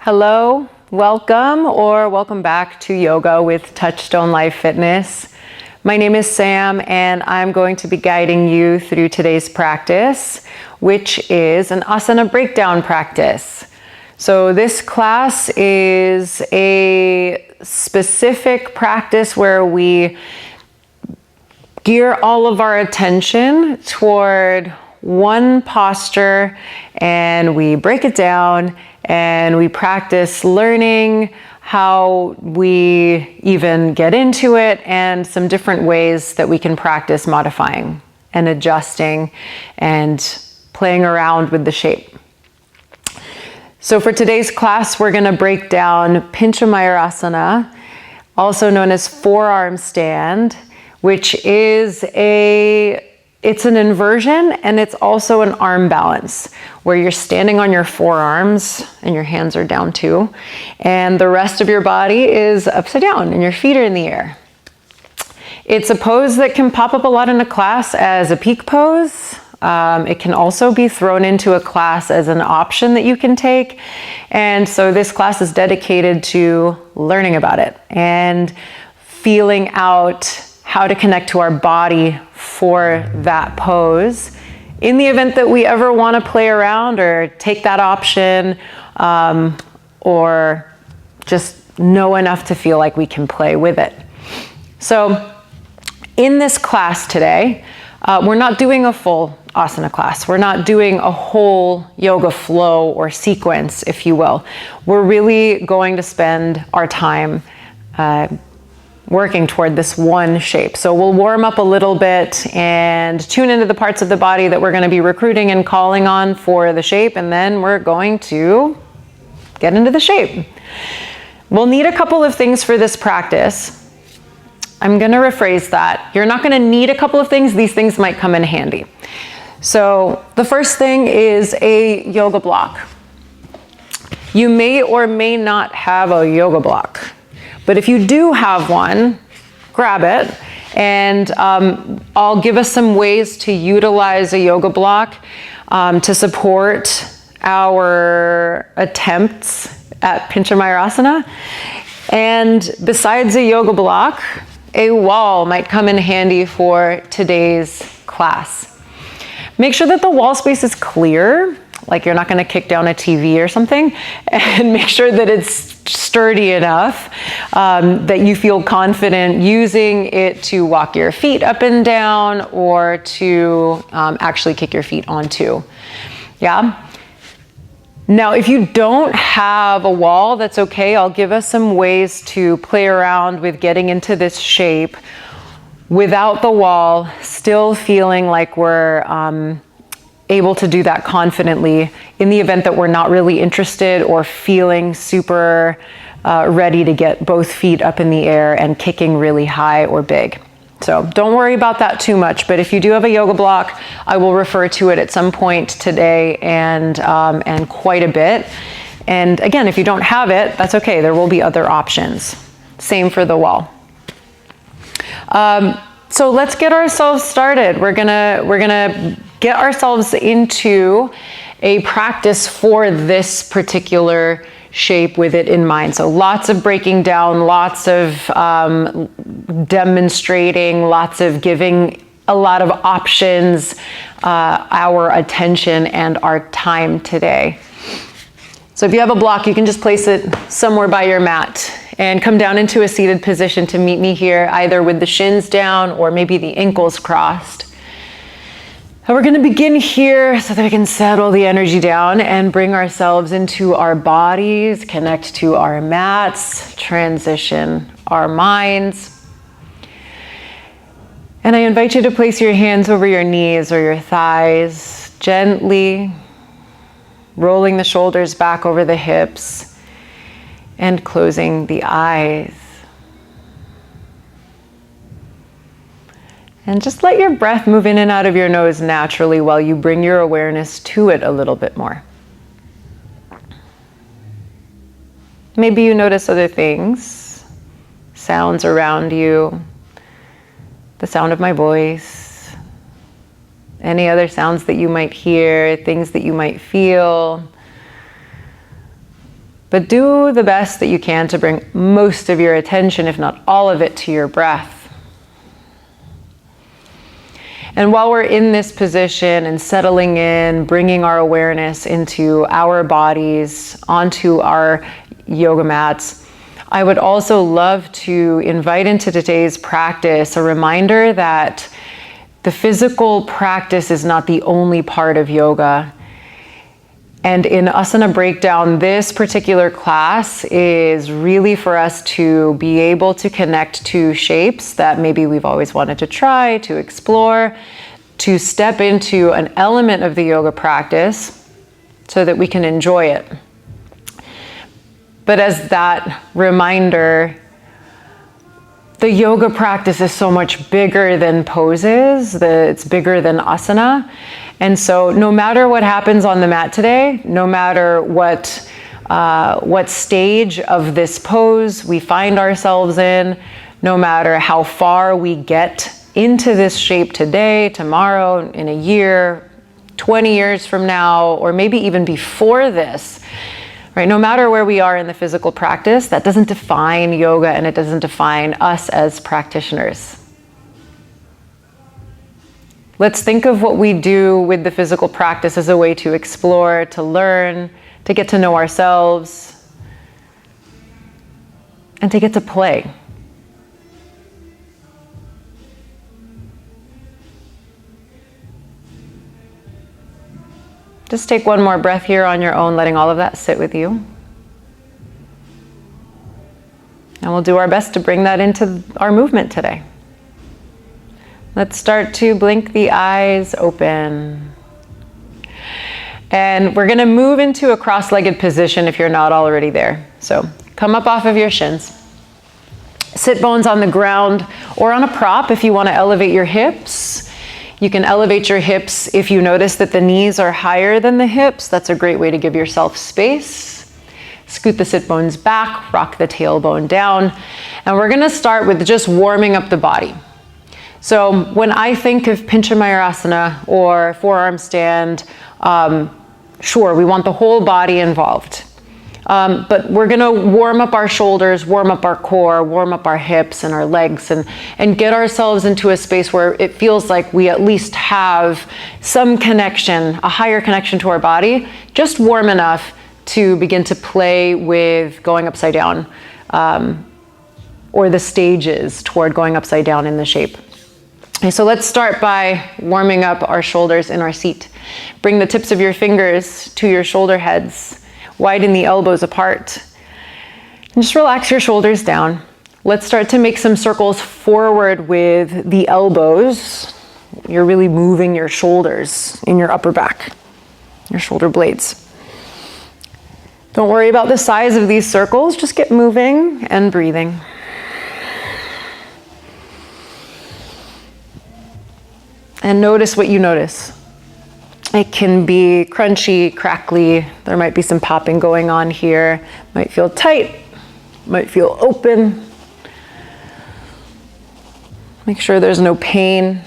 Hello, welcome or welcome back to Yoga with Touchstone Life Fitness. My name is Sam and I'm going to be guiding you through today's practice, which is an asana breakdown practice. So this class is a specific practice where we gear all of our attention toward one posture and we break it down and we practice learning how we even get into it and some different ways that we can practice modifying and adjusting and playing around with the shape. So for today's class, we're going to break down Pincha Mayurasana, also known as Forearm Stand, which is it's an inversion and it's also an arm balance where you're standing on your forearms and your hands are down too, and the rest of your body is upside down and your feet are in the air. It's a pose that can pop up a lot in a class as a peak pose. It can also be thrown into a class as an option that you can take. And so this class is dedicated to learning about it and feeling out how to connect to our body for that pose. In the event that we ever want to play around or take that option, or just know enough to feel like we can play with it. So in this class today, we're not doing a full asana class. We're not doing a whole yoga flow or sequence, if you will. We're really going to spend our time working toward this one shape. So we'll warm up a little bit and tune into the parts of the body that we're going to be recruiting and calling on for the shape, and then we're going to get into the shape. We'll need a couple of things for this practice. I'm going to rephrase that. You're not going to need a couple of things. These things might come in handy. So the first thing is a yoga block. You may or may not have a yoga block. But if you do have one, grab it, and I'll give us some ways to utilize a yoga block to support our attempts at Pincha Mayurasana. And besides a yoga block, a wall might come in handy for today's class. Make sure that the wall space is clear, like you're not going to kick down a TV or something, and make sure that it's sturdy enough that you feel confident using it to walk your feet up and down or to actually kick your feet onto. Yeah? Now, if you don't have a wall, that's okay. I'll give us some ways to play around with getting into this shape without the wall, still feeling like we're able to do that confidently in the event that we're not really interested or feeling super ready to get both feet up in the air and kicking really high or big. So don't worry about that too much, but if you do have a yoga block, I will refer to it at some point today and quite a bit. And again, if you don't have it, that's okay. There will be other options. Same for the wall. So let's get ourselves started. We're gonna get ourselves into a practice for this particular shape with it in mind. So lots of breaking down, lots of demonstrating, lots of giving a lot of options, our attention and our time today. So if you have a block, you can just place it somewhere by your mat and come down into a seated position to meet me here, either with the shins down or maybe the ankles crossed. And we're going to begin here so that we can settle the energy down and bring ourselves into our bodies, connect to our mats, transition our minds. And I invite you to place your hands over your knees or your thighs, gently rolling the shoulders back over the hips and closing the eyes. And just let your breath move in and out of your nose naturally while you bring your awareness to it a little bit more. Maybe you notice other things, sounds around you, the sound of my voice, any other sounds that you might hear, things that you might feel. But do the best that you can to bring most of your attention, if not all of it, to your breath. And while we're in this position and settling in, bringing our awareness into our bodies, onto our yoga mats, I would also love to invite into today's practice a reminder that the physical practice is not the only part of yoga. And in Asana Breakdown, this particular class is really for us to be able to connect to shapes that maybe we've always wanted to try, to explore, to step into an element of the yoga practice so that we can enjoy it. But as that reminder, the yoga practice is so much bigger than poses, it's bigger than asana. And so no matter what happens on the mat today, no matter what stage of this pose we find ourselves in, no matter how far we get into this shape today, tomorrow, in a year, 20 years from now, or maybe even before this, right? No matter where we are in the physical practice, that doesn't define yoga and it doesn't define us as practitioners. Let's think of what we do with the physical practice as a way to explore, to learn, to get to know ourselves, and to get to play. Just take one more breath here on your own, letting all of that sit with you. And we'll do our best to bring that into our movement today. Let's start to blink the eyes open. And we're going to move into a cross-legged position if you're not already there. So come up off of your shins. Sit bones on the ground or on a prop if you want to elevate your hips. You can elevate your hips if you notice that the knees are higher than the hips. That's a great way to give yourself space. Scoot the sit bones back, rock the tailbone down. And we're going to start with just warming up the body. So when I think of Pincha Mayurasana or Forearm Stand, sure, we want the whole body involved. But we're going to warm up our shoulders, warm up our core, warm up our hips and our legs, and get ourselves into a space where it feels like we at least have some connection, a higher connection to our body, just warm enough to begin to play with going upside down, or the stages toward going upside down in the shape. Okay, so let's start by warming up our shoulders in our seat. Bring the tips of your fingers to your shoulder heads. Widen the elbows apart. And just relax your shoulders down. Let's start to make some circles forward with the elbows. You're really moving your shoulders in your upper back, your shoulder blades. Don't worry about the size of these circles. Just get moving and breathing. And notice what you notice. It can be crunchy, crackly. There might be some popping going on here. Might feel tight, might feel open. Make sure there's no pain.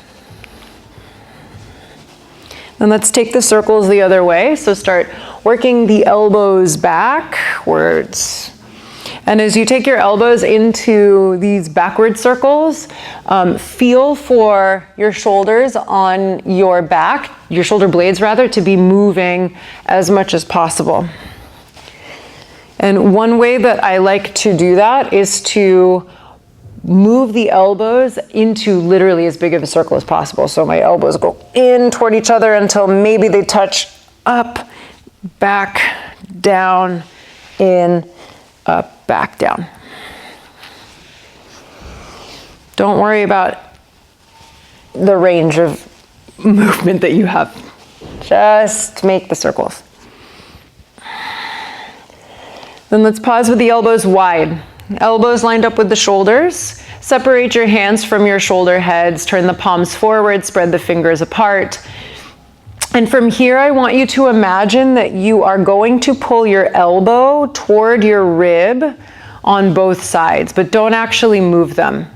Then let's take the circles the other way. So start working the elbows backwards. And as you take your elbows into these backward circles, feel for your shoulders on your back, your shoulder blades rather, to be moving as much as possible. And one way that I like to do that is to move the elbows into literally as big of a circle as possible. So my elbows go in toward each other until maybe they touch up, back, down, in, up, back, down. Don't worry about the range of movement that you have. Just make the circles. Then let's pause with the elbows wide. Elbows lined up with the shoulders. Separate your hands from your shoulder heads. Turn the palms forward. Spread the fingers apart. And from here, I want you to imagine that you are going to pull your elbow toward your rib on both sides, but don't actually move them.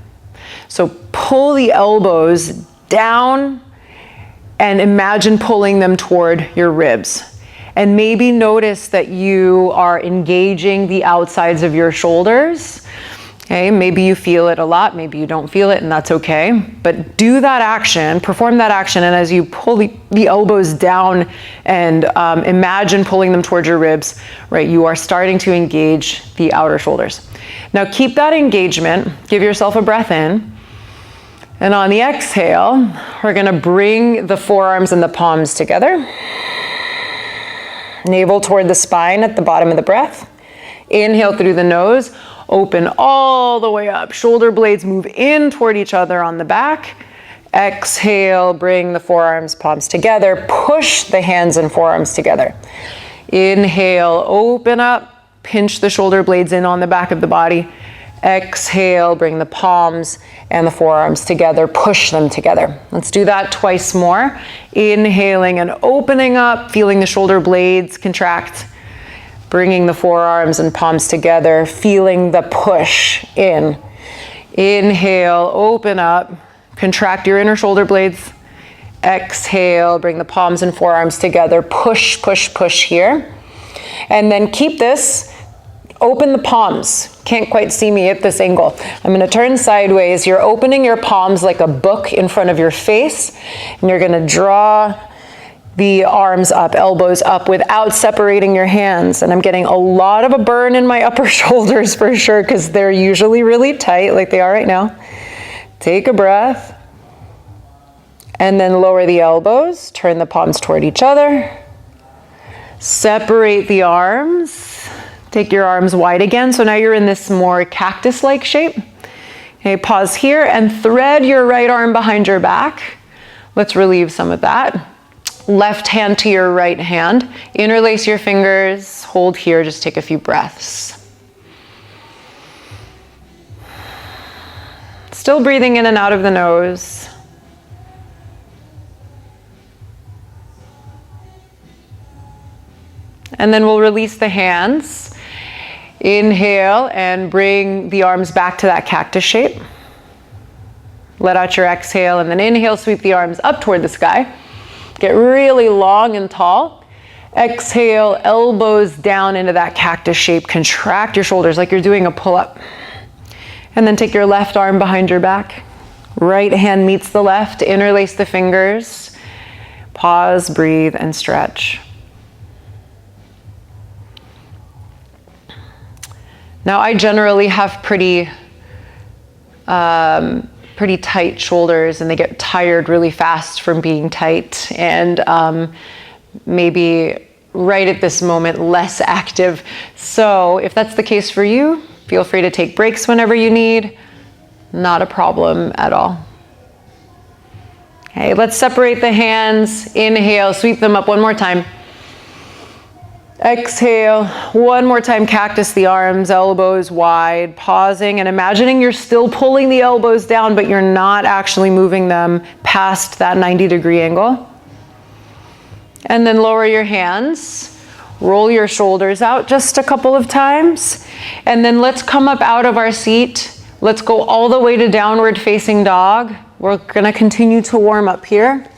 So pull the elbows down and imagine pulling them toward your ribs. And maybe notice that you are engaging the outsides of your shoulders. Okay, maybe you feel it a lot, maybe you don't feel it, and that's okay. But do that action, perform that action, and as you pull the elbows down and imagine pulling them towards your ribs, right, you are starting to engage the outer shoulders. Now keep that engagement, give yourself a breath in, and on the exhale, we're gonna bring the forearms and the palms together. Navel toward the spine at the bottom of the breath. Inhale through the nose. Open all the way up. Shoulder blades move in toward each other on the back. Exhale, bring the forearms, palms together. Push the hands and forearms together. Inhale, open up. Pinch the shoulder blades in on the back of the body. Exhale, bring the palms and the forearms together. Push them together. Let's do that twice more. Inhaling and opening up, feeling the shoulder blades contract. Bringing the forearms and palms together, feeling the push in. Inhale, open up, contract your inner shoulder blades. Exhale, bring the palms and forearms together, push, push, push here. And then keep this, open the palms. Can't quite see me at this angle. I'm gonna turn sideways. You're opening your palms like a book in front of your face, and you're gonna draw the arms up, elbows up without separating your hands. And I'm getting a lot of a burn in my upper shoulders for sure, because they're usually really tight like they are right now. Take a breath. And then lower the elbows, turn the palms toward each other. Separate the arms. Take your arms wide again. So now you're in this more cactus-like shape. Okay, pause here and thread your right arm behind your back. Let's relieve some of that. Left hand to your right hand. Interlace your fingers, hold here, just take a few breaths. Still breathing in and out of the nose. And then we'll release the hands. Inhale and bring the arms back to that cactus shape. Let out your exhale and then inhale, sweep the arms up toward the sky. Get really long and tall. Exhale, elbows down into that cactus shape. Contract your shoulders like you're doing a pull-up. And then take your left arm behind your back. Right hand meets the left. Interlace the fingers. Pause, breathe, and stretch. Now I generally have pretty tight shoulders, and they get tired really fast from being tight, and maybe right at this moment less active. So if that's the case for you, feel free to take breaks whenever you need. Not a problem at all. Okay, let's separate the hands. Inhale, sweep them up one more time. Exhale, one more time, cactus the arms, elbows wide, pausing and imagining you're still pulling the elbows down, but you're not actually moving them past that 90-degree angle. And then lower your hands, roll your shoulders out just a couple of times, and then let's come up out of our seat. Let's go all the way to downward facing dog. We're gonna continue to warm up here.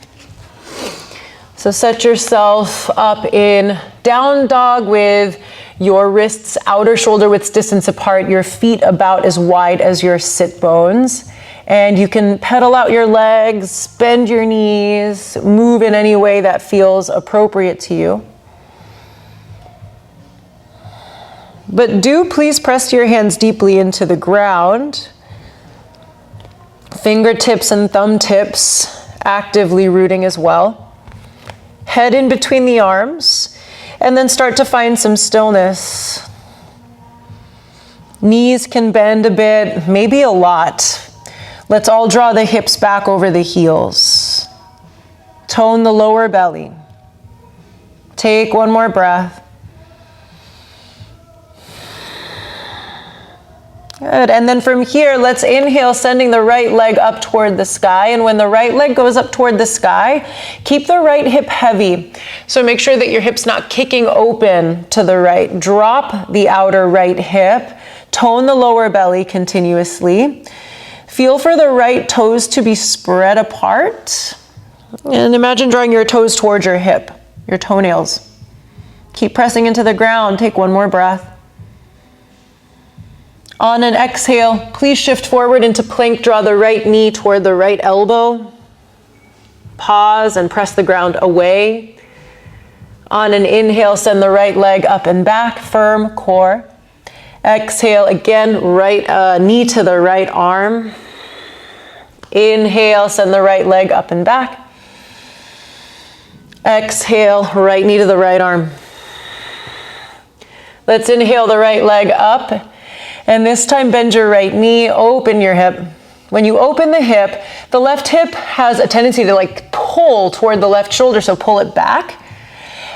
So set yourself up in down dog with your wrists outer shoulder width distance apart, your feet about as wide as your sit bones. And you can pedal out your legs, bend your knees, move in any way that feels appropriate to you. But do please press your hands deeply into the ground. Fingertips and thumb tips actively rooting as well. Head in between the arms, and then start to find some stillness. Knees can bend a bit, maybe a lot. Let's all draw the hips back over the heels. Tone the lower belly. Take one more breath. Good, and then from here, let's inhale, sending the right leg up toward the sky. And when the right leg goes up toward the sky, keep the right hip heavy. So make sure that your hip's not kicking open to the right. Drop the outer right hip. Tone the lower belly continuously. Feel for the right toes to be spread apart. And imagine drawing your toes towards your hip, your toenails. Keep pressing into the ground. Take one more breath. On an exhale, please shift forward into plank. Draw the right knee toward the right elbow. Pause and press the ground away. On an inhale, send the right leg up and back, firm core. Exhale, again, right knee to the right arm. Inhale, send the right leg up and back. Exhale, right knee to the right arm. Let's inhale the right leg up. And this time bend your right knee, open your hip. When you open the hip, the left hip has a tendency to like pull toward the left shoulder, so pull it back.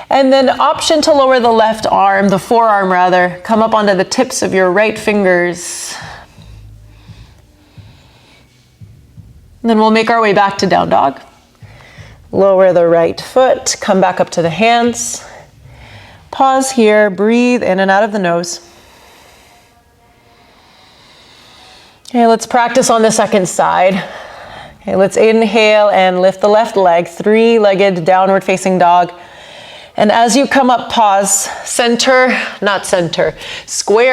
And then option to lower the left arm, the forearm rather, come up onto the tips of your right fingers. And then we'll make our way back to down dog. Lower the right foot, come back up to the hands. Pause here, breathe in and out of the nose. Okay, let's practice on the second side. Okay, let's inhale and lift the left leg, three-legged downward facing dog. And as you come up, pause, square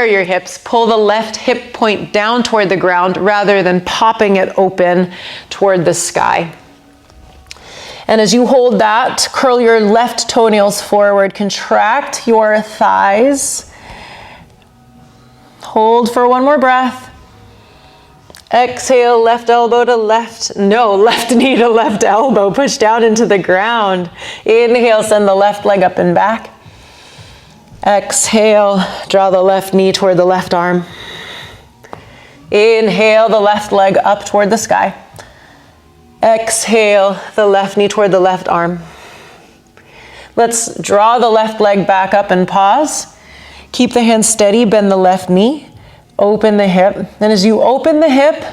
your hips, pull the left hip point down toward the ground rather than popping it open toward the sky. And as you hold that, curl your left toenails forward, contract your thighs. Hold for one more breath. Exhale, left elbow to left knee to left elbow. Push down into the ground. Inhale, send the left leg up and back. Exhale, draw the left knee toward the left arm. Inhale, the left leg up toward the sky. Exhale, the left knee toward the left arm. Let's draw the left leg back up and pause. Keep the hands steady, bend the left knee. Open the hip. Then as you open the hip,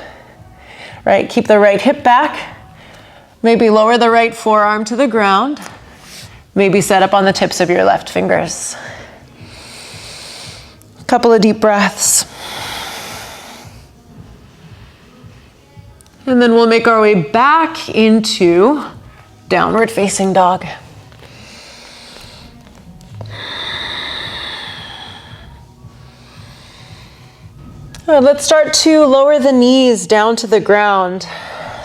right, keep the right hip back. Maybe lower the right forearm to the ground. Maybe set up on the tips of your left fingers. A couple of deep breaths. And then we'll make our way back into downward facing dog. Let's start to lower the knees down to the ground.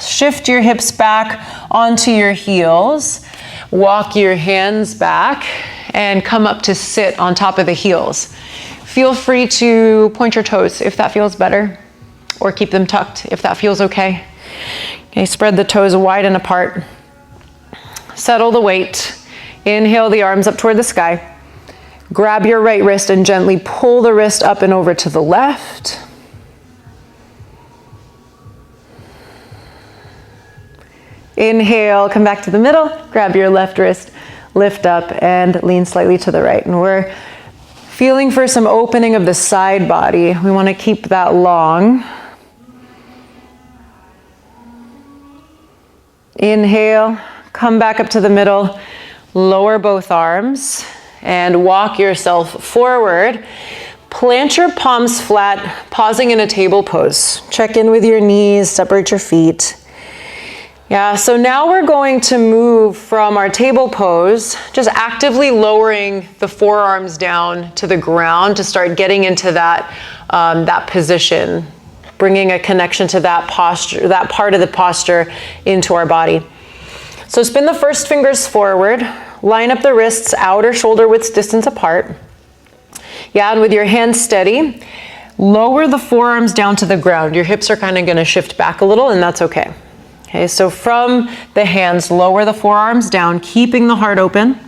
Shift your hips back onto your heels. Walk your hands back and come up to sit on top of the heels. Feel free to point your toes if that feels better, or keep them tucked if that feels okay. Okay, spread the toes wide and apart. Settle the weight. Inhale the arms up toward the sky. Grab your right wrist and gently pull the wrist up and over to the left. Inhale, come back to the middle, grab your left wrist, lift up and lean slightly to the right. And we're feeling for some opening of the side body. We want to keep that long. Inhale, come back up to the middle, lower both arms and walk yourself forward. Plant your palms flat, pausing in a table pose. Check in with your knees, separate your feet. Yeah, so now we're going to move from our table pose, just actively lowering the forearms down to the ground to start getting into that, that position, bringing a connection to that posture, that part of the posture into our body. So spin the first fingers forward, line up the wrists outer shoulder width distance apart. Yeah, and with your hands steady, lower the forearms down to the ground. Your hips are kind of going to shift back a little, and that's okay. Okay, so from the hands, lower the forearms down, keeping the heart open.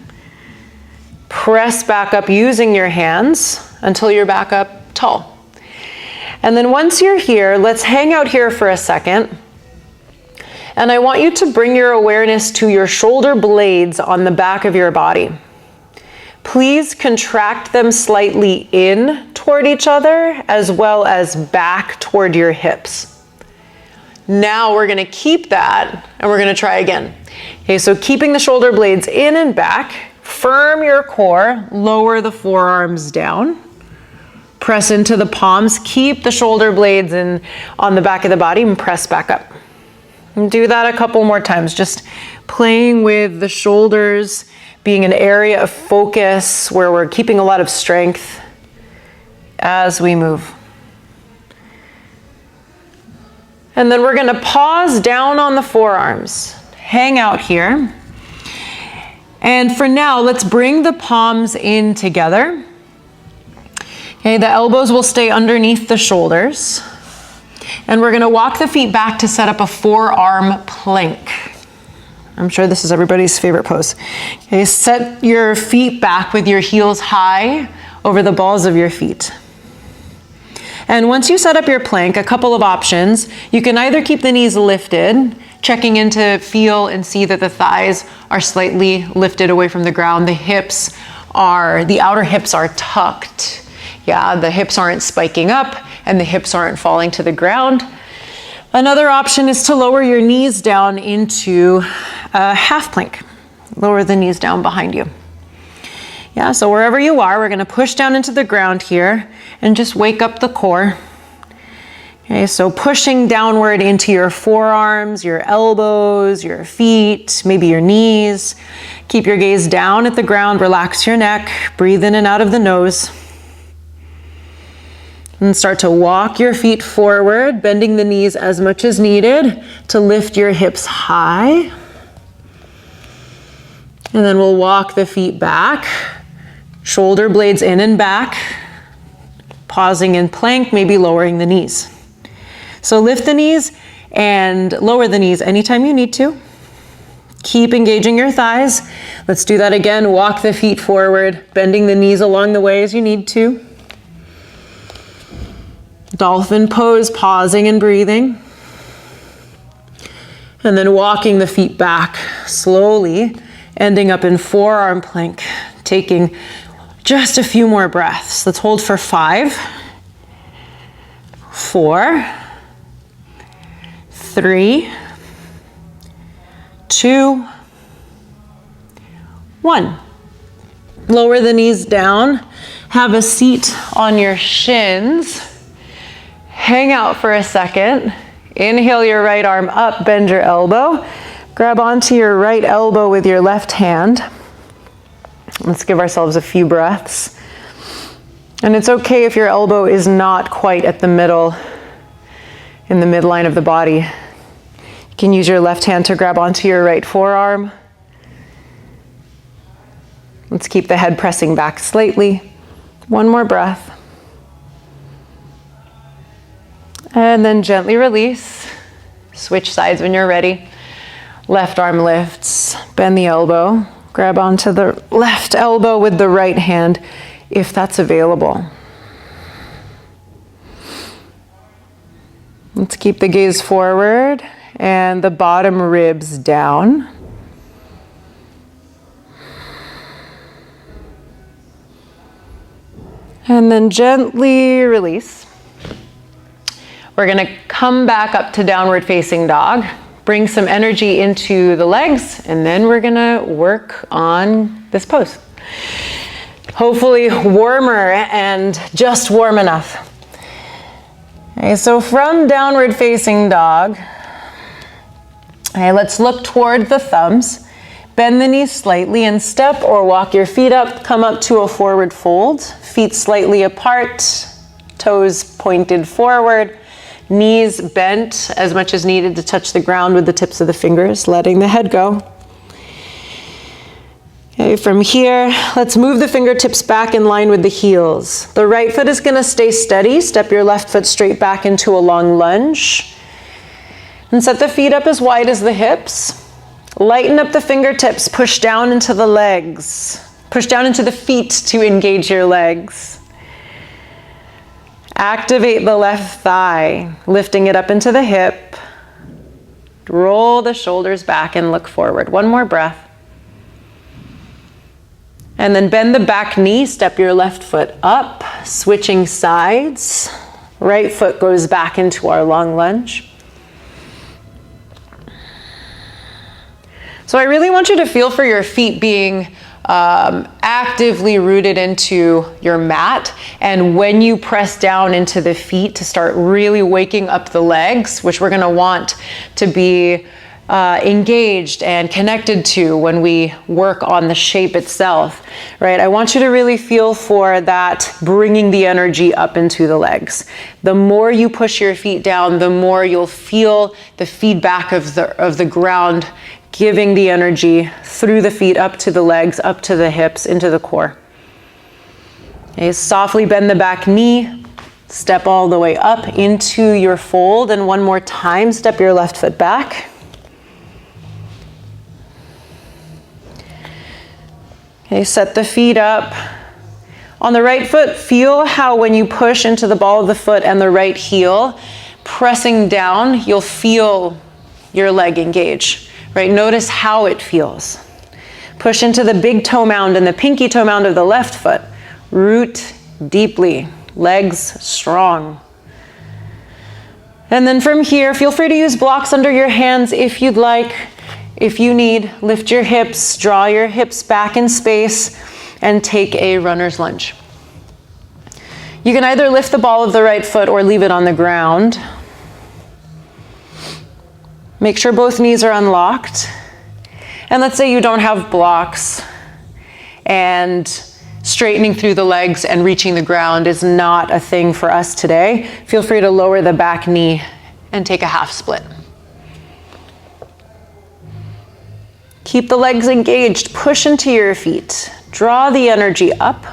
Press back up using your hands until you're back up tall. And then once you're here, let's hang out here for a second. And I want you to bring your awareness to your shoulder blades on the back of your body. Please contract them slightly in toward each other as well as back toward your hips. Now we're going to keep that and we're going to try again. Okay, so keeping the shoulder blades in and back, firm your core, lower the forearms down, press into the palms, keep the shoulder blades in on the back of the body and press back up. And do that a couple more times, just playing with the shoulders being an area of focus where we're keeping a lot of strength as we move. And then we're going to pause down on the forearms. Hang out here. And for now, let's bring the palms in together. Okay, the elbows will stay underneath the shoulders. And we're going to walk the feet back to set up a forearm plank. I'm sure this is everybody's favorite pose. Okay, set your feet back with your heels high over the balls of your feet. And once you set up your plank, a couple of options. You can either keep the knees lifted, checking in to feel and see that the thighs are slightly lifted away from the ground. The outer hips are tucked. Yeah, the hips aren't spiking up and the hips aren't falling to the ground. Another option is to lower your knees down into a half plank. Lower the knees down behind you. Yeah, so wherever you are, we're going to push down into the ground here and just wake up the core. Okay, so pushing downward into your forearms, your elbows, your feet, maybe your knees. Keep your gaze down at the ground, relax your neck, breathe in and out of the nose. And start to walk your feet forward, bending the knees as much as needed to lift your hips high. And then we'll walk the feet back, shoulder blades in and back, pausing in plank, maybe lowering the knees. So lift the knees and lower the knees anytime you need to. Keep engaging your thighs. Let's do that again. Walk the feet forward, bending the knees along the way as you need to. Dolphin pose, pausing and breathing. And then walking the feet back slowly, ending up in forearm plank, taking just a few more breaths. Let's hold for 5, 4, 3, 2, 1. Lower the knees down. Have a seat on your shins. Hang out for a second. Inhale your right arm up, bend your elbow. Grab onto your right elbow with your left hand. Let's give ourselves a few breaths. And it's okay if your elbow is not quite at the middle, in the midline of the body. You can use your left hand to grab onto your right forearm. Let's keep the head pressing back slightly. One more breath. And then gently release. Switch sides when you're ready. Left arm lifts, bend the elbow. Grab onto the left elbow with the right hand if that's available. Let's keep the gaze forward and the bottom ribs down. And then gently release. We're going to come back up to downward facing dog. Bring some energy into the legs, and then we're going to work on this pose. Hopefully warmer and just warm enough. Okay, so from downward facing dog, okay, let's look toward the thumbs. Bend the knees slightly and step or walk your feet up. Come up to a forward fold. Feet slightly apart, toes pointed forward. Knees bent as much as needed to touch the ground with the tips of the fingers, letting the head go. Okay, from here, let's move the fingertips back in line with the heels. The right foot is going to stay steady. Step your left foot straight back into a long lunge. And set the feet up as wide as the hips. Lighten up the fingertips. Push down into the legs. Push down into the feet to engage your legs. Activate the left thigh, lifting it up into the hip. Roll the shoulders back and look forward. One more breath. And then bend the back knee, step your left foot up, switching sides. Right foot goes back into our long lunge. So I really want you to feel for your feet being actively rooted into your mat, and when you press down into the feet to start really waking up the legs, which we're going to want to be engaged and connected to when we work on the shape itself, right? I want you to really feel for that bringing the energy up into the legs. The more you push your feet down, the more you'll feel the feedback of the ground giving the energy through the feet up to the legs, up to the hips, into the core. Okay, softly bend the back knee, step all the way up into your fold, and one more time, step your left foot back. Okay, set the feet up. On the right foot, feel how when you push into the ball of the foot and the right heel, pressing down, you'll feel your leg engage, right? Notice how it feels. Push into the big toe mound and the pinky toe mound of the left foot. Root deeply, legs strong. And then from here, feel free to use blocks under your hands if you'd like. If you need, lift your hips, draw your hips back in space, and take a runner's lunge. You can either lift the ball of the right foot or leave it on the ground. Make sure both knees are unlocked. And let's say you don't have blocks, and straightening through the legs and reaching the ground is not a thing for us today. Feel free to lower the back knee and take a half split. Keep the legs engaged, push into your feet, draw the energy up,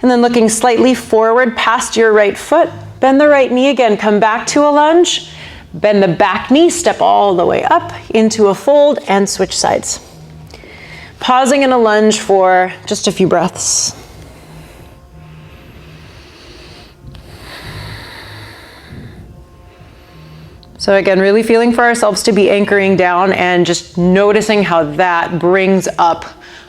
and then looking slightly forward past your right foot, bend the right knee again, come back to a lunge, bend the back knee, step all the way up into a fold, and switch sides. Pausing in a lunge for just a few breaths. So again, really feeling for ourselves to be anchoring down and just noticing how that brings up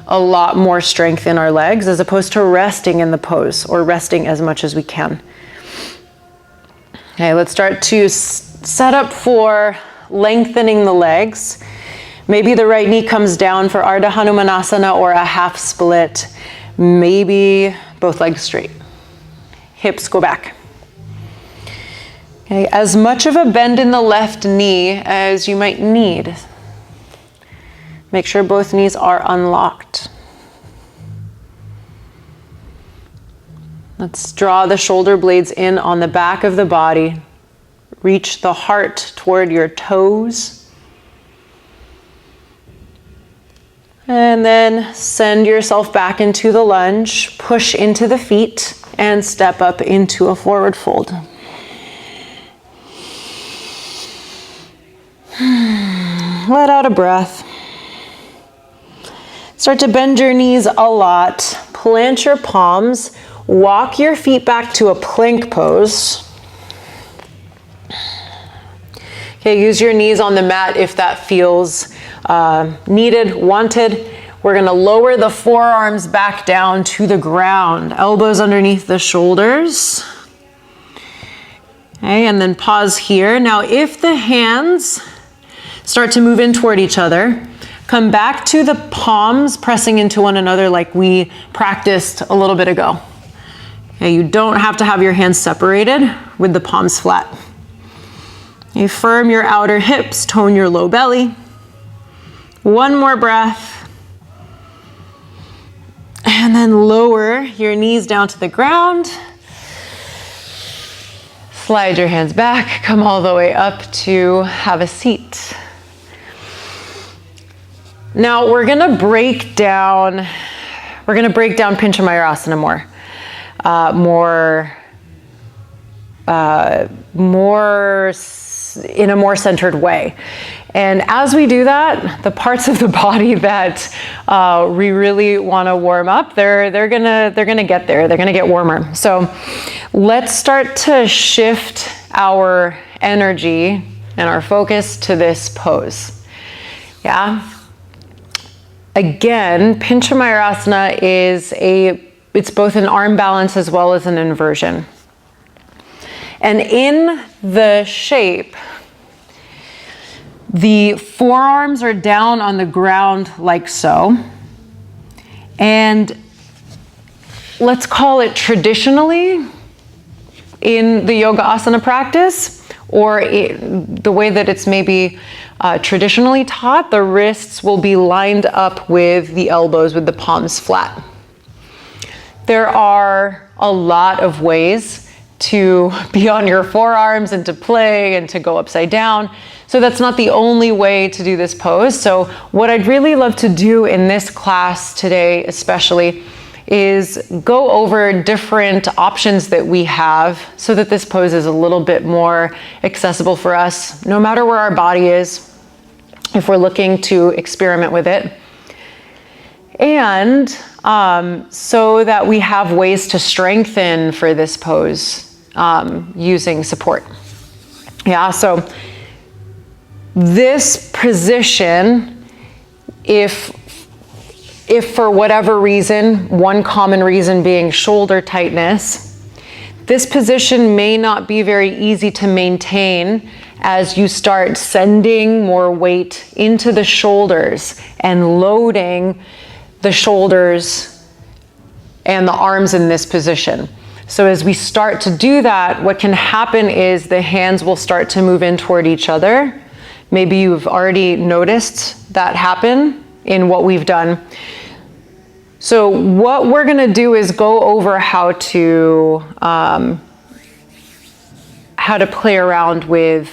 a lot more strength in our legs as opposed to resting in the pose or resting as much as we can. Okay, let's start to set up for lengthening the legs. Maybe the right knee comes down for Ardha Hanumanasana or a half split. Maybe both legs straight. Hips go back. Okay, as much of a bend in the left knee as you might need. Make sure both knees are unlocked. Let's draw the shoulder blades in on the back of the body. Reach the heart toward your toes. And then send yourself back into the lunge. Push into the feet and step up into a forward fold. Let out a breath. Start to bend your knees a lot. Plant your palms. Walk your feet back to a plank pose. Okay, use your knees on the mat if that feels needed, wanted. We're going to lower the forearms back down to the ground. Elbows underneath the shoulders. Okay, and then pause here. Now, if the hands start to move in toward each other, come back to the palms pressing into one another like we practiced a little bit ago. Okay, you don't have to have your hands separated with the palms flat. Okay, firm your outer hips, tone your low belly. One more breath. And then lower your knees down to the ground. Slide your hands back, come all the way up to have a seat. Now we're gonna break down Pincha Mayurasana in a more centered way. And as we do that, the parts of the body that we really want to warm up, they're gonna get there. They're gonna get warmer. So let's start to shift our energy and our focus to this pose. Yeah. Again, Pincha Mayurasana it's both an arm balance as well as an inversion. And in the shape, the forearms are down on the ground like so. And let's call it traditionally in the yoga asana practice, or the way that it's maybe traditionally taught, the wrists will be lined up with the elbows with the palms flat. There are a lot of ways to be on your forearms and to play and to go upside down. So that's not the only way to do this pose. So what I'd really love to do in this class today especially is go over different options that we have so that this pose is a little bit more accessible for us, no matter where our body is, if we're looking to experiment with it. And so that we have ways to strengthen for this pose using support. Yeah, so this position, if for whatever reason, one common reason being shoulder tightness, this position may not be very easy to maintain as you start sending more weight into the shoulders and loading the shoulders and the arms in this position. So as we start to do that, what can happen is the hands will start to move in toward each other. Maybe you've already noticed that happen in what we've done. So what we're gonna do is go over how to play around with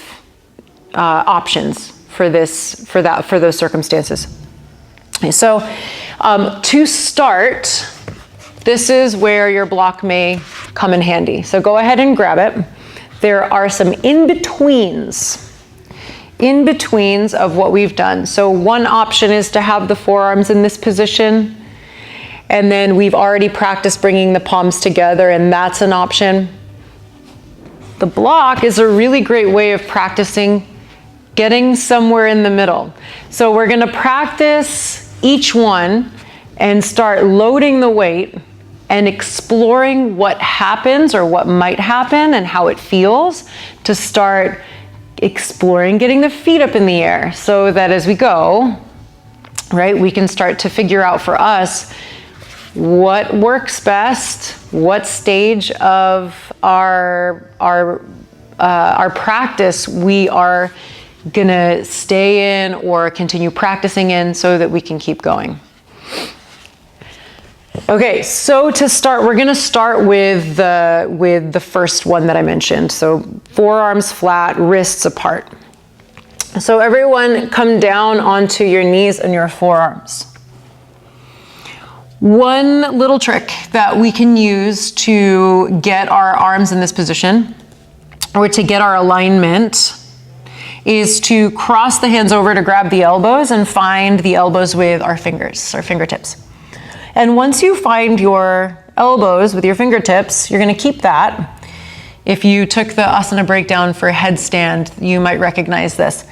options for those circumstances. So to start, this is where your block may come in handy. So go ahead and grab it. There are some in-betweens of what we've done. So one option is to have the forearms in this position, and then we've already practiced bringing the palms together, and that's an option. The block is a really great way of practicing getting somewhere in the middle. So we're gonna practice each one and start loading the weight and exploring what happens or what might happen and how it feels, to start exploring getting the feet up in the air, so that as we go, right, we can start to figure out for us what works best, what stage of our practice we are gonna stay in or continue practicing in, so that we can keep going. Okay, so to start, we're gonna start with the first one that I mentioned. So forearms flat, wrists apart. So everyone come down onto your knees and your forearms. One little trick that we can use to get our arms in this position, or to get our alignment, is to cross the hands over to grab the elbows and find the elbows with our fingers, our fingertips. And once you find your elbows with your fingertips, you're gonna keep that. If you took the asana breakdown for headstand, you might recognize this.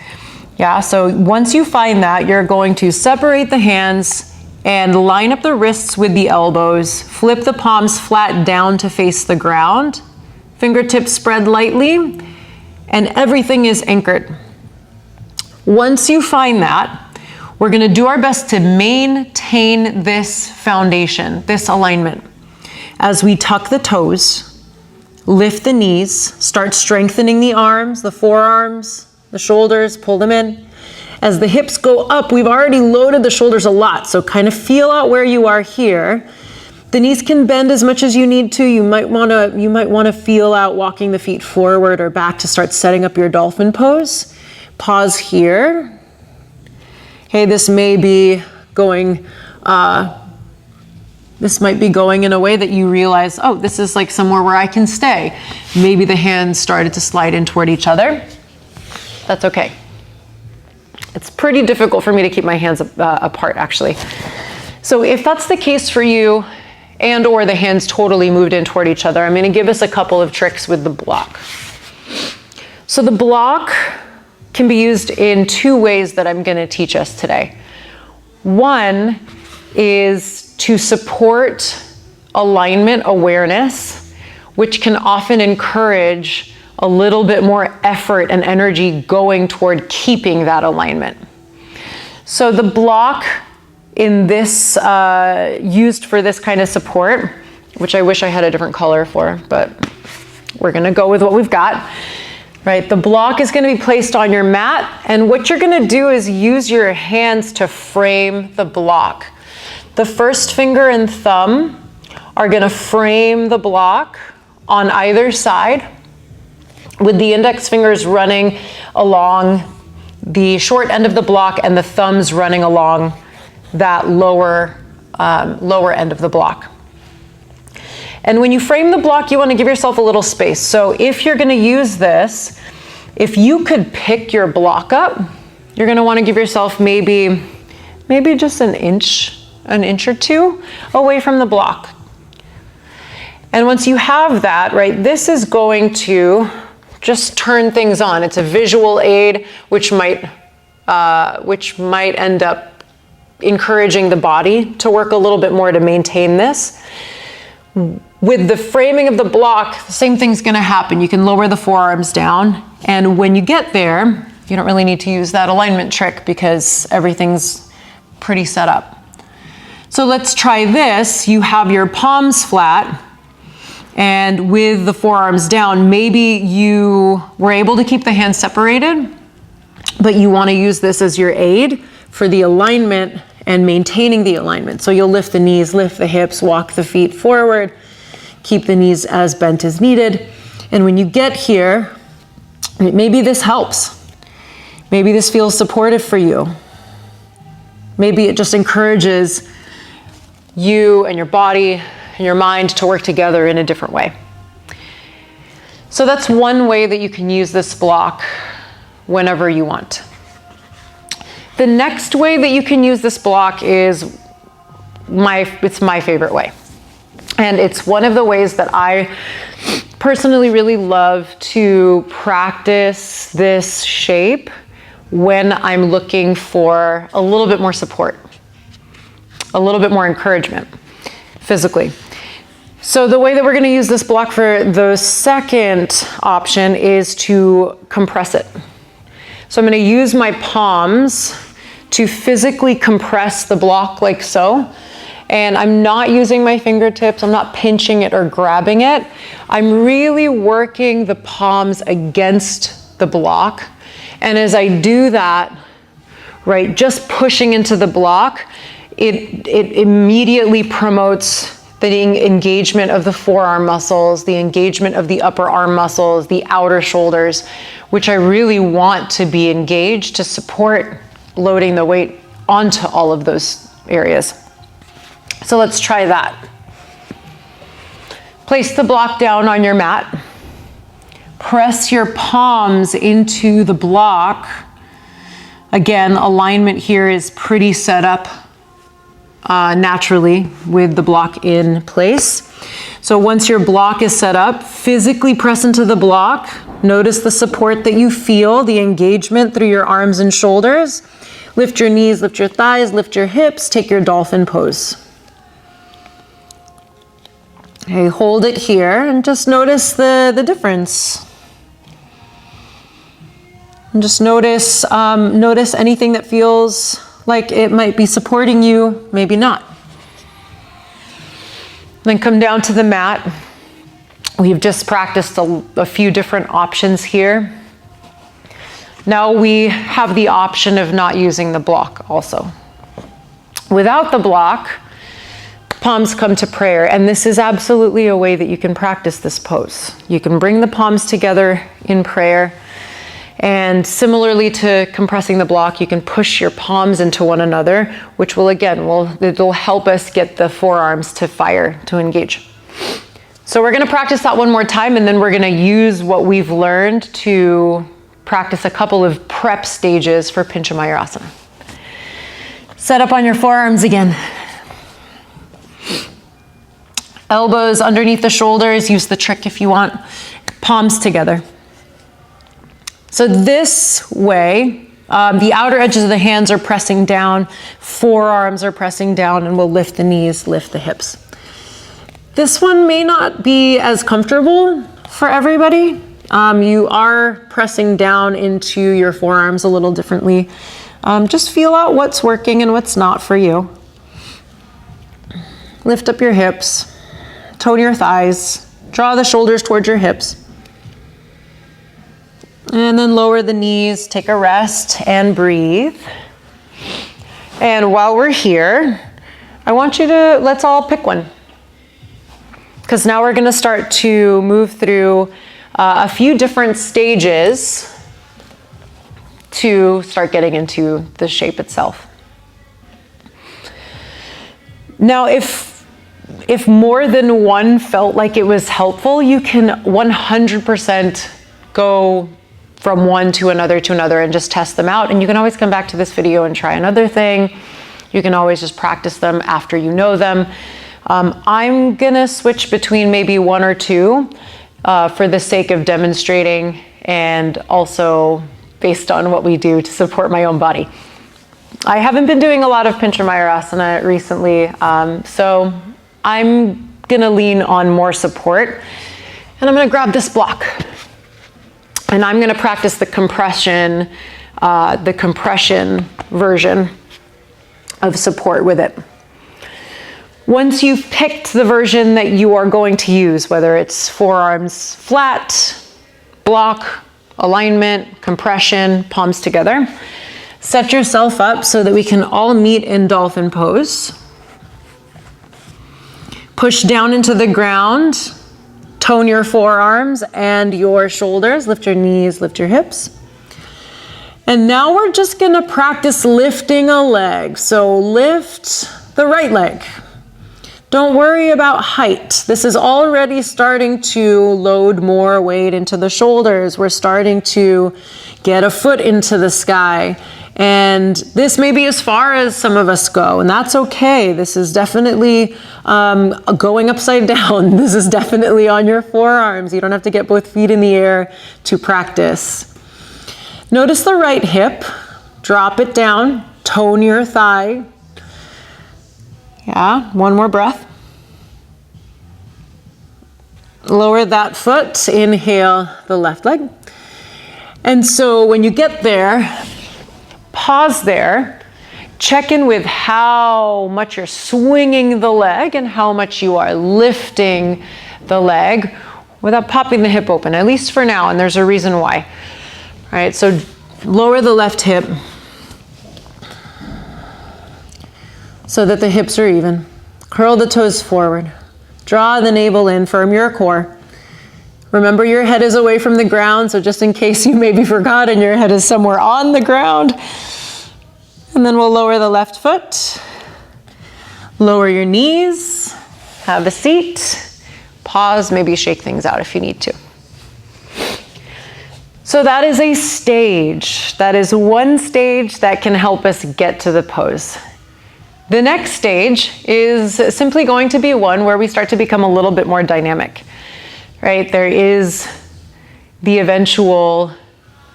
Yeah, so once you find that, you're going to separate the hands and line up the wrists with the elbows, flip the palms flat down to face the ground, fingertips spread lightly, and everything is anchored. Once you find that, we're gonna do our best to maintain this foundation, this alignment. As we tuck the toes, lift the knees, start strengthening the arms, the forearms, the shoulders, pull them in. As the hips go up, we've already loaded the shoulders a lot, so kind of feel out where you are here. The knees can bend as much as you need to. You might wanna feel out walking the feet forward or back to start setting up your dolphin pose. Pause here. Hey, this might be going in a way that you realize, oh, this is like somewhere where I can stay. Maybe the hands started to slide in toward each other. That's okay. It's pretty difficult for me to keep my hands apart, actually. So if that's the case for you, and or the hands totally moved in toward each other, I'm gonna give us a couple of tricks with the block. So the block can be used in two ways that I'm gonna teach us today. One is to support alignment awareness, which can often encourage a little bit more effort and energy going toward keeping that alignment. So the block in this, used for this kind of support, which I wish I had a different color for, but we're gonna go with what we've got. right? The block is going to be placed on your mat, and what you're going to do is use your hands to frame the block. The first finger and thumb are going to frame the block on either side, with the index fingers running along the short end of the block and the thumbs running along that lower end of the block. And when you frame the block, you want to give yourself a little space. So if you're going to use this, if you could pick your block up, you're going to want to give yourself maybe just an inch or two away from the block. And once you have that, right, this is going to just turn things on. It's a visual aid, which might end up encouraging the body to work a little bit more to maintain this. With the framing of the block, the same thing's going to happen. You can lower the forearms down, and when you get there, you don't really need to use that alignment trick because everything's pretty set up. So let's try this. You have your palms flat, and with the forearms down, maybe you were able to keep the hands separated, but you want to use this as your aid for the alignment and maintaining the alignment. So you'll lift the knees, lift the hips, walk the feet forward, keep the knees as bent as needed. And when you get here, maybe this helps. Maybe this feels supportive for you. Maybe it just encourages you and your body and your mind to work together in a different way. So that's one way that you can use this block whenever you want. The next way that you can use this block is my favorite way. And it's one of the ways that I personally really love to practice this shape when I'm looking for a little bit more support, a little bit more encouragement physically. So the way that we're going to use this block for the second option is to compress it. So I'm going to use my palms to physically compress the block like so. And I'm not using my fingertips, I'm not pinching it or grabbing it. I'm really working the palms against the block. And as I do that, right, just pushing into the block, it immediately promotes the engagement of the forearm muscles, the engagement of the upper arm muscles, the outer shoulders, which I really want to be engaged to support loading the weight onto all of those areas. So let's try that. Place the block down on your mat. Press your palms into the block. Again, alignment here is pretty set up naturally with the block in place. So once your block is set up, physically press into the block. Notice the support that you feel, the engagement through your arms and shoulders. Lift your knees, lift your thighs, lift your hips, take your dolphin pose. Okay, hold it here and just notice the difference. And just notice anything that feels like it might be supporting you, maybe not. Then come down to the mat. We've just practiced a few different options here. Now we have the option of not using the block also. Without the block, palms come to prayer, and this is absolutely a way that you can practice this pose. You can bring the palms together in prayer, and similarly to compressing the block, you can push your palms into one another, which will it'll help us get the forearms to fire, to engage. So we're going to practice that one more time, and then we're going to use what we've learned to practice a couple of prep stages for Pincha Mayurasana. Set up on your forearms again. Elbows underneath the shoulders, use the trick if you want. Palms together. So this way, the outer edges of the hands are pressing down, forearms are pressing down, and we'll lift the knees, lift the hips. This one may not be as comfortable for everybody. You are pressing down into your forearms a little differently. Just feel out what's working and what's not for you. Lift up your hips. Tone your thighs, draw the shoulders towards your hips. And then lower the knees, take a rest and breathe. And while we're here, I want you to, let's all pick one. Because now we're gonna start to move through a few different stages to start getting into the shape itself. Now, if more than one felt like it was helpful, you can 100% go from one to another and just test them out. And you can always come back to this video and try another thing. You can always just practice them after you know them. I'm gonna switch between maybe one or two for the sake of demonstrating and also based on what we do to support my own body. I haven't been doing a lot of Pincha Mayurasana recently, so I'm gonna lean on more support. And I'm gonna grab this block. And I'm gonna practice the compression version of support with it. Once you've picked the version that you are going to use, whether it's forearms flat, block, alignment, compression, palms together, set yourself up so that we can all meet in dolphin pose. Push down into the ground. Tone your forearms and your shoulders. Lift your knees, lift your hips. And now we're just gonna practice lifting a leg. So lift the right leg. Don't worry about height. This is already starting to load more weight into the shoulders. We're starting to get a foot into the sky. And this may be as far as some of us go, and that's okay. This is definitely going upside down. This is definitely on your forearms. You don't have to get both feet in the air to practice. Notice the right hip. Drop it down. Tone your thigh. Yeah, one more breath. Lower that foot. Inhale the left leg. And so when you get there, pause there, check in with how much you're swinging the leg and how much you are lifting the leg without popping the hip open, at least for now, and there's a reason why. All right, so lower the left hip so that the hips are even. Curl the toes forward. Draw the navel in, firm your core. Remember, your head is away from the ground, so just in case you maybe forgot and your head is somewhere on the ground. And then we'll lower the left foot. Lower your knees. Have a seat. Pause, maybe shake things out if you need to. So that is a stage. That is one stage that can help us get to the pose. The next stage is simply going to be one where we start to become a little bit more dynamic. Right, there is the eventual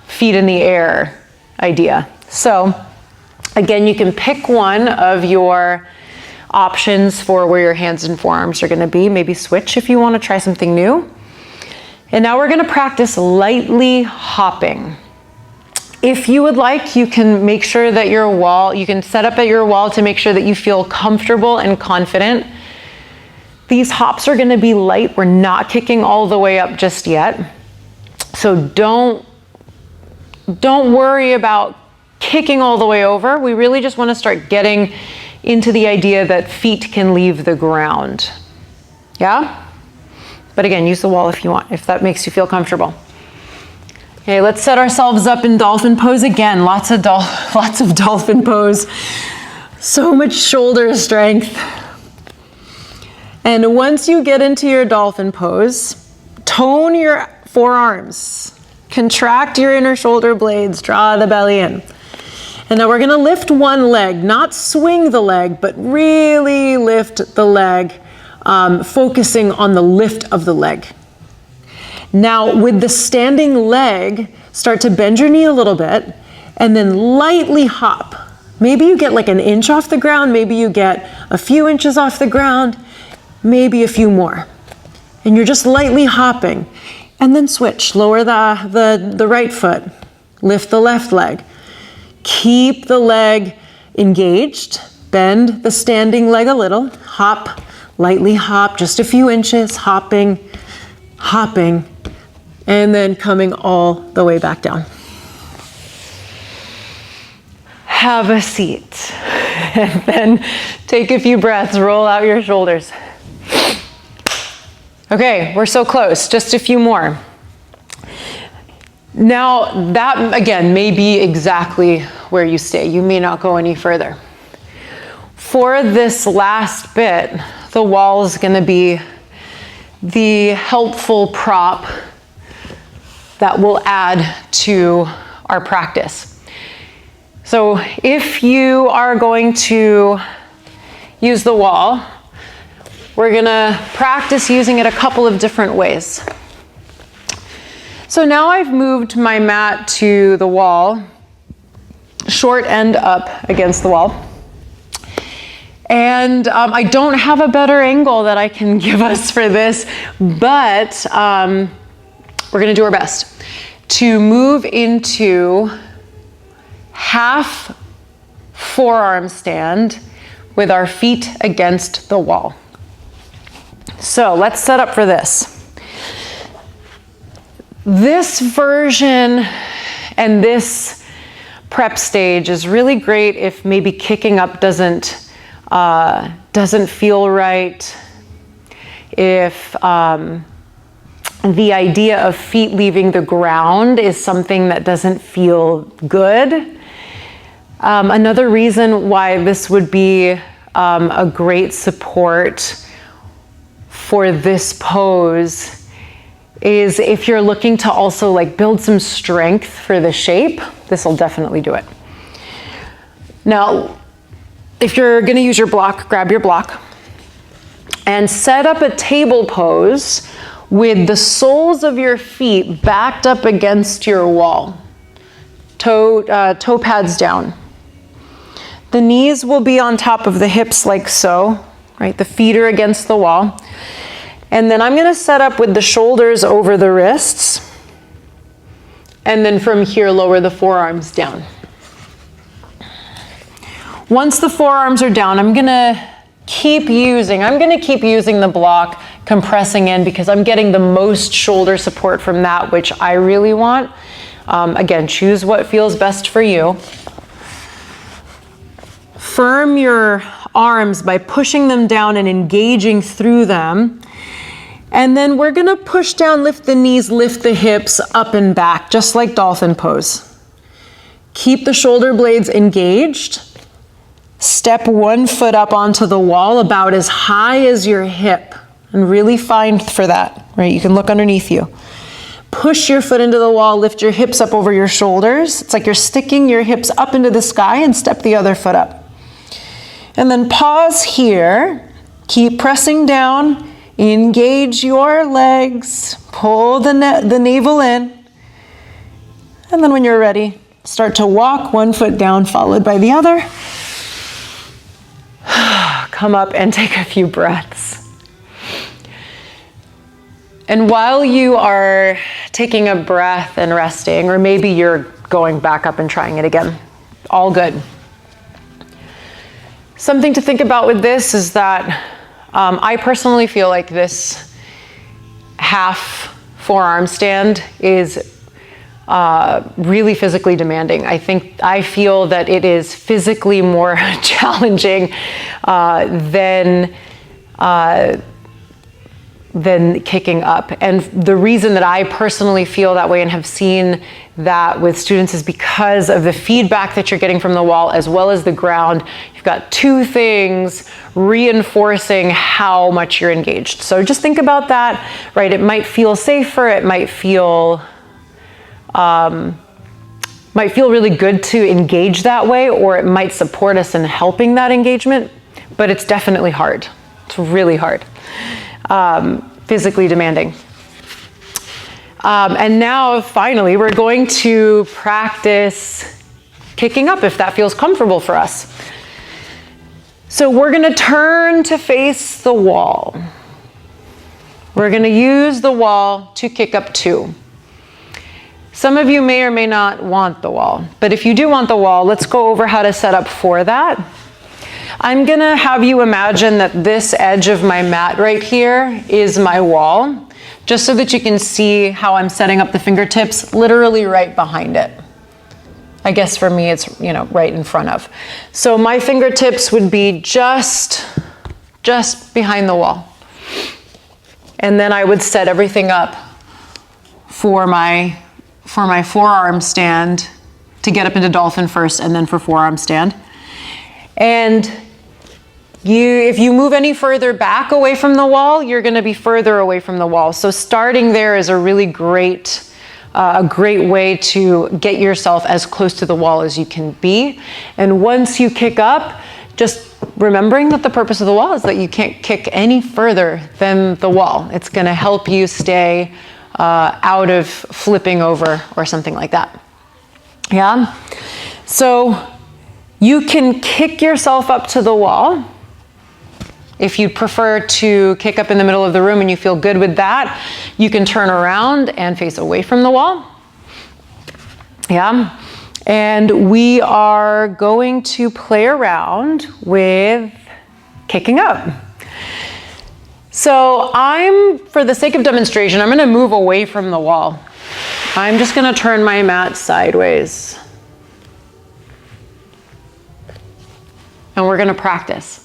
feet in the air idea. So again, you can pick one of your options for where your hands and forearms are gonna be. Maybe switch if you wanna try something new. And now we're gonna practice lightly hopping. If you would like, you can make sure that you can set up at your wall to make sure that you feel comfortable and confident. These hops are gonna be light. We're not kicking all the way up just yet. So don't worry about kicking all the way over. We really just wanna start getting into the idea that feet can leave the ground. Yeah? But again, use the wall if you want, if that makes you feel comfortable. Okay, let's set ourselves up in dolphin pose again. Lots of dolphin pose. So much shoulder strength. And once you get into your dolphin pose, tone your forearms, contract your inner shoulder blades, draw the belly in. And now we're gonna lift one leg, not swing the leg, but really lift the leg, focusing on the lift of the leg. Now with the standing leg, start to bend your knee a little bit and then lightly hop. Maybe you get like an inch off the ground, maybe you get a few inches off the ground, maybe a few more. And you're just lightly hopping. And then switch, lower the right foot, lift the left leg. Keep the leg engaged, bend the standing leg a little, hop, lightly hop, just a few inches, hopping, hopping, and then coming all the way back down. Have a seat. And then take a few breaths, roll out your shoulders. Okay, we're so close, just a few more. Now that, again, may be exactly where you stay. You may not go any further. For this last bit, the wall is gonna be the helpful prop that will add to our practice. So if you are going to use the wall, we're gonna practice using it a couple of different ways. So now I've moved my mat to the wall, short end up against the wall. And I don't have a better angle that I can give us for this, but we're gonna do our best to move into half forearm stand with our feet against the wall. So let's set up for this. This version and this prep stage is really great if maybe kicking up doesn't feel right, if the idea of feet leaving the ground is something that doesn't feel good. Another reason why this would be a great support for this pose is if you're looking to also like build some strength for the shape, this will definitely do it. Now, if you're gonna use your block, grab your block and set up a table pose with the soles of your feet backed up against your wall, toe pads down. The knees will be on top of the hips like so, right? The feet are against the wall. And then I'm gonna set up with the shoulders over the wrists. And then from here, lower the forearms down. Once the forearms are down, I'm gonna keep using the block, compressing in, because I'm getting the most shoulder support from that, which I really want. Again, choose what feels best for you. Firm your arms by pushing them down and engaging through them. And then we're gonna push down, lift the knees, lift the hips up and back, just like dolphin pose. Keep the shoulder blades engaged. Step one foot up onto the wall about as high as your hip, and really find for that, right? You can look underneath you. Push your foot into the wall, lift your hips up over your shoulders. It's like you're sticking your hips up into the sky and step the other foot up. And then pause here, keep pressing down, engage your legs, pull the navel in, and then when you're ready, start to walk one foot down followed by the other. Come up and take a few breaths. And while you are taking a breath and resting, or maybe you're going back up and trying it again, all good. Something to think about with this is that I personally feel like this half forearm stand is really physically demanding. I feel that it is physically more challenging than kicking up. And the reason that I personally feel that way and have seen that with students is because of the feedback that you're getting from the wall as well as the ground. You've got two things reinforcing how much you're engaged. So just think about that, right? It might feel safer, it might feel really good to engage that way, or it might support us in helping that engagement, but it's definitely hard. It's really hard. Physically demanding. And now finally, we're going to practice kicking up if that feels comfortable for us. So we're gonna turn to face the wall. We're gonna use the wall to kick up to. Some of you may or may not want the wall, but if you do want the wall, let's go over how to set up for that. I'm gonna have you imagine that this edge of my mat right here is my wall. just so that you can see how I'm setting up the fingertips, literally right behind it. I guess for me, it's, you know, right in front of. So my fingertips would be just behind the wall. And then I would set everything up for my forearm stand to get up into dolphin first, and then for forearm stand. And if you move any further back away from the wall, you're going to be further away from the wall. So starting there is a really great way to get yourself as close to the wall as you can be. And once you kick up, just remembering that the purpose of the wall is that you can't kick any further than the wall. It's going to help you stay out of flipping over or something like that. Yeah? So you can kick yourself up to the wall. If you prefer to kick up in the middle of the room and you feel good with that, you can turn around and face away from the wall. Yeah. And we are going to play around with kicking up. So for the sake of demonstration, I'm going to move away from the wall. I'm just going to turn my mat sideways. And we're going to practice.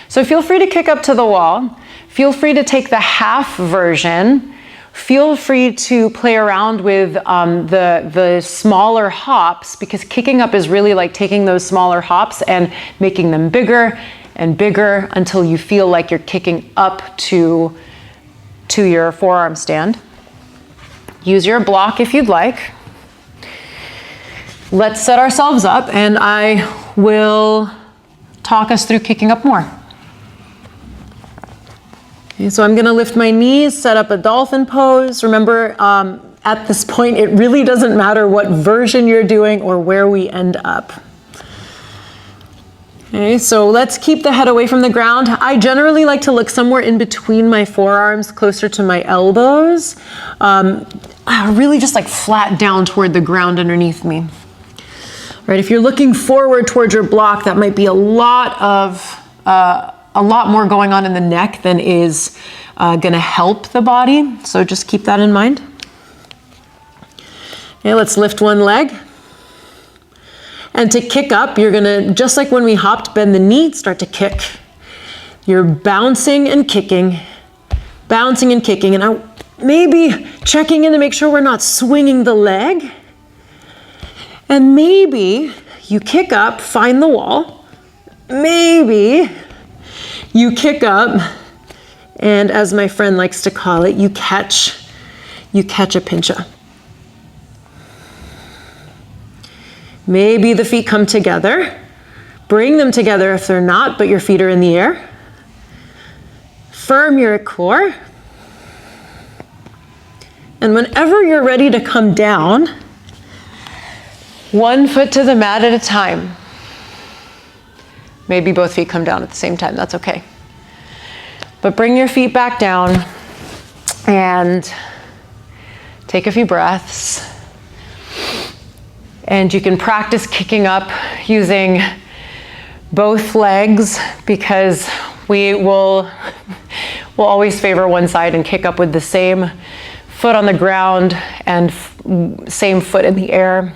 So feel free to kick up to the wall. Feel free to take the half version. Feel free to play around with the smaller hops, because kicking up is really like taking those smaller hops and making them bigger and bigger until you feel like you're kicking up to your forearm stand. Use your block if you'd like. Let's set ourselves up, and I will talk us through kicking up more. Okay, so I'm going to lift my knees, set up a dolphin pose. Remember, at this point, it really doesn't matter what version you're doing or where we end up. Okay, so let's keep the head away from the ground. I generally like to look somewhere in between my forearms, closer to my elbows. Really just like flat down toward the ground underneath me. Right, if you're looking forward towards your block, that might be a lot more going on in the neck than is going to help the body. So just keep that in mind. Okay, let's lift one leg. And to kick up, you're going to, just like when we hopped, bend the knee, start to kick. You're bouncing and kicking, and I maybe checking in to make sure we're not swinging the leg. And maybe you kick up, find the wall. Maybe you kick up, and as my friend likes to call it, you catch a pincha. Maybe the feet come together. Bring them together if they're not, but your feet are in the air. Firm your core. And whenever you're ready to come down, one foot to the mat at a time. Maybe both feet come down at the same time, that's okay. But bring your feet back down and take a few breaths. And you can practice kicking up using both legs, because we'll always favor one side and kick up with the same foot on the ground and same foot in the air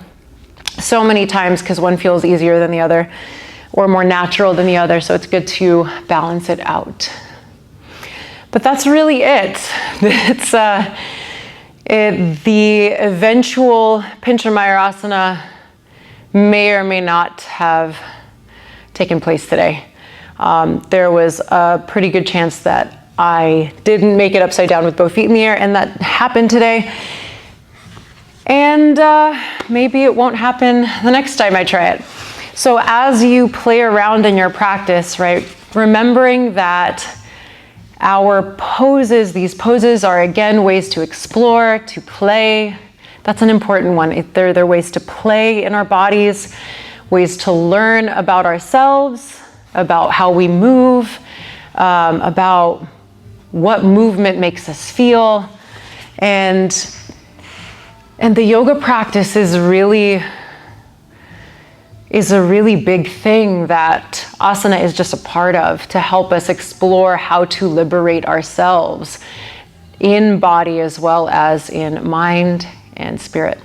so many times, because one feels easier than the other or more natural than the other, so it's good to balance it out. But that's really it. It's the eventual Pincha Mayurasana may or may not have taken place today. There was a pretty good chance that I didn't make it upside down with both feet in the air, and that happened today. And maybe it won't happen the next time I try it. So as you play around in your practice, right, remembering that these poses are again ways to explore, to play. That's an important one. They're ways to play in our bodies, ways to learn about ourselves, about how we move, about what movement makes us feel. And the yoga practice is a really big thing that asana is just a part of, to help us explore how to liberate ourselves in body as well as in mind and spirit.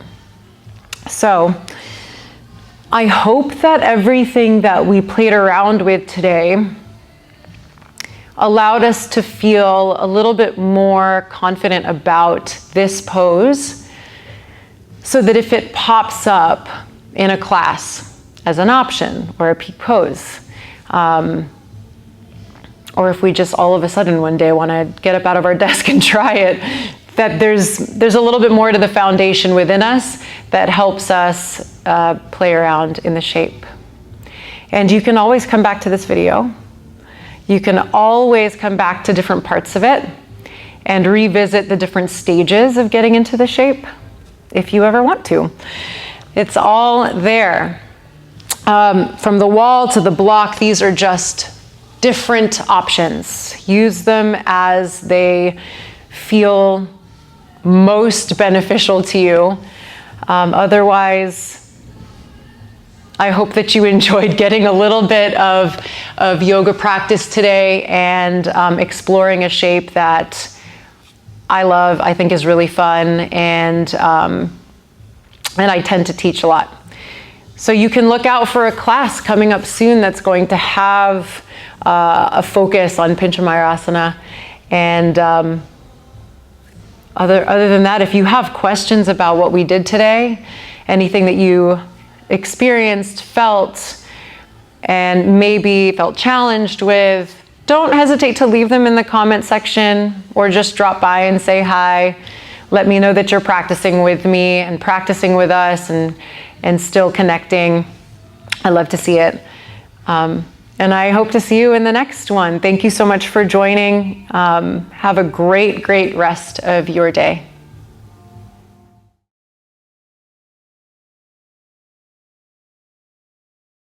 So I hope that everything that we played around with today allowed us to feel a little bit more confident about this pose, so that if it pops up in a class as an option or a peak pose, or if we just all of a sudden one day want to get up out of our desk and try it, that there's a little bit more to the foundation within us that helps us play around in the shape. And you can always come back to this video. You can always come back to different parts of it and revisit the different stages of getting into the shape if you ever want to. It's all there. From the wall to the block, these are just different options. Use them as they feel most beneficial to you. Otherwise, I hope that you enjoyed getting a little bit of yoga practice today and exploring a shape that I love, I think is really fun, and I tend to teach a lot. So you can look out for a class coming up soon that's going to have a focus on Pincha Mayurasana. And other than that, if you have questions about what we did today, anything that you experienced, felt, and maybe felt challenged with, don't hesitate to leave them in the comment section, or just drop by and say hi. Let me know that you're practicing with me and practicing with us and still connecting. I love to see it. And I hope to see you in the next one. Thank you so much for joining. Have a great, great rest of your day.